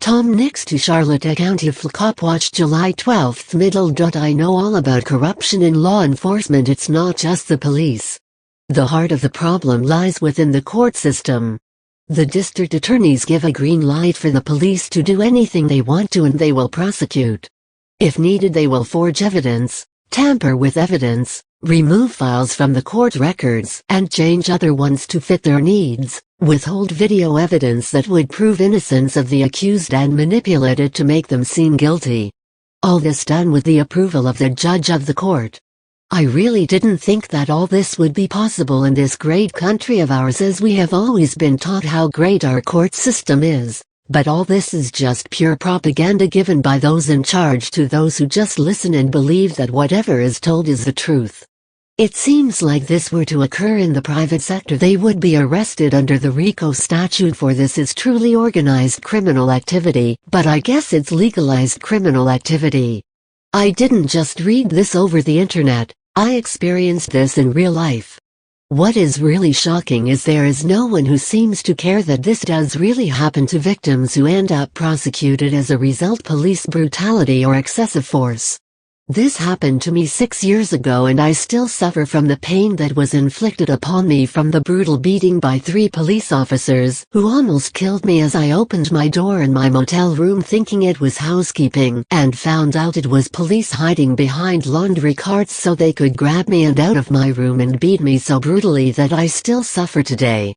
Tom Nix to Charlotte County COPWATCH July 12 middle. I know all about corruption in law enforcement. It's not just the police. The heart of the problem lies within the court system. The district attorneys give a green light for the police to do anything they want to, and they will prosecute. If needed, they will forge evidence, tamper with evidence, remove files from the court records, and change other ones to fit their needs, withhold video evidence that would prove innocence of the accused, and manipulate it to make them seem guilty. All this done with the approval of the judge of the court. I really didn't think that all this would be possible in this great country of ours, as we have always been taught how great our court system is. But all this is just pure propaganda given by those in charge to those who just listen and believe that whatever is told is the truth. It seems like this were to occur in the private sector, they would be arrested under the RICO statute, for this is truly organized criminal activity, but I guess it's legalized criminal activity. I didn't just read this over the internet, I experienced this in real life. What is really shocking is there is no one who seems to care that this does really happen to victims who end up prosecuted as a result police brutality or excessive force. This happened to me 6 years ago, and I still suffer from the pain that was inflicted upon me from the brutal beating by 3 police officers who almost killed me as I opened my door in my motel room thinking it was housekeeping, and found out it was police hiding behind laundry carts so they could grab me and out of my room and beat me so brutally that I still suffer today.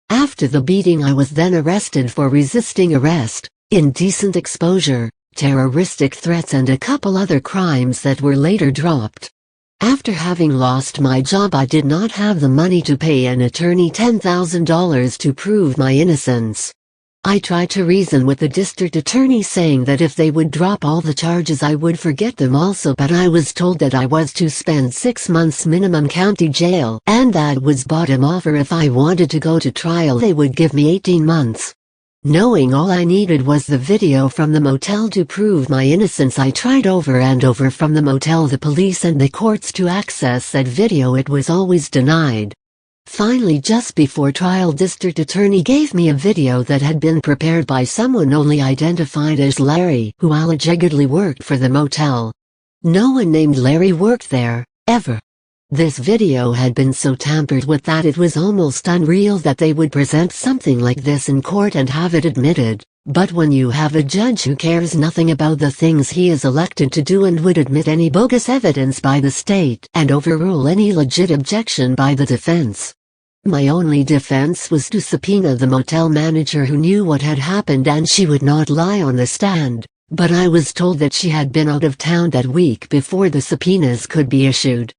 After the beating, I was then arrested for resisting arrest, indecent exposure, terroristic threats, and a couple other crimes that were later dropped. After having lost my job, I did not have the money to pay an attorney $10,000 to prove my innocence. I tried to reason with the district attorney, saying that if they would drop all the charges I would forget them also, but I was told that I was to spend 6 months minimum county jail, and that was bottom offer. If I wanted to go to trial, they would give me 18 months. Knowing all I needed was the video from the motel to prove my innocence, I tried over and over from the motel, the police, and the courts to access that video. It was always denied. Finally, just before trial, district attorney gave me a video that had been prepared by someone only identified as Larry, who allegedly worked for the motel. No one named Larry worked there, ever. This video had been so tampered with that it was almost unreal that they would present something like this in court and have it admitted. But when you have a judge who cares nothing about the things he is elected to do and would admit any bogus evidence by the state and overrule any legit objection by the defense. My only defense was to subpoena the motel manager who knew what had happened, and she would not lie on the stand, but I was told that she had been out of town that week before the subpoenas could be issued.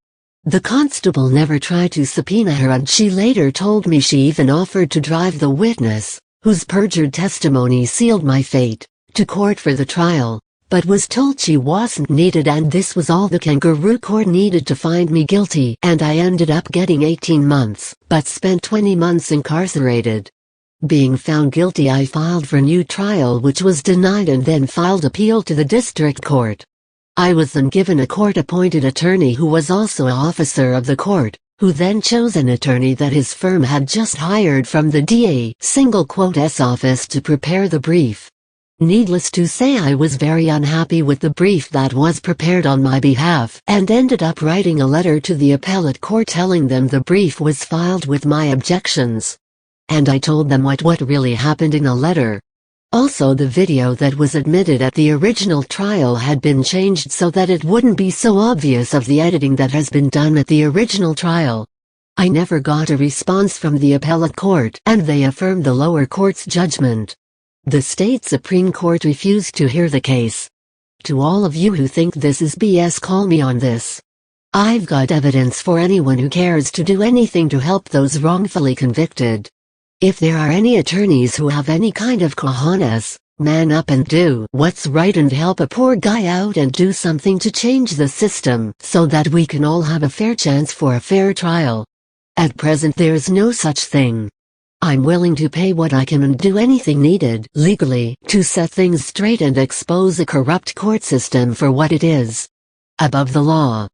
The constable never tried to subpoena her, and she later told me she even offered to drive the witness, whose perjured testimony sealed my fate, to court for the trial, but was told she wasn't needed, and this was all the kangaroo court needed to find me guilty, and I ended up getting 18 months, but spent 20 months incarcerated. Being found guilty, I filed for new trial, which was denied, and then filed appeal to the district court. I was then given a court-appointed attorney who was also an officer of the court, who then chose an attorney that his firm had just hired from the DA's office to prepare the brief. Needless to say, I was very unhappy with the brief that was prepared on my behalf, and ended up writing a letter to the appellate court telling them the brief was filed with my objections. And I told them what really happened in a letter. Also, the video that was admitted at the original trial had been changed so that it wouldn't be so obvious of the editing that has been done at the original trial. I never got a response from the appellate court, and they affirmed the lower court's judgment. The state Supreme Court refused to hear the case. To all of you who think this is BS, call me on this. I've got evidence for anyone who cares to do anything to help those wrongfully convicted. If there are any attorneys who have any kind of cojones, man up and do what's right and help a poor guy out and do something to change the system so that we can all have a fair chance for a fair trial. At present, there's no such thing. I'm willing to pay what I can and do anything needed legally to set things straight and expose a corrupt court system for what it is. Above the law.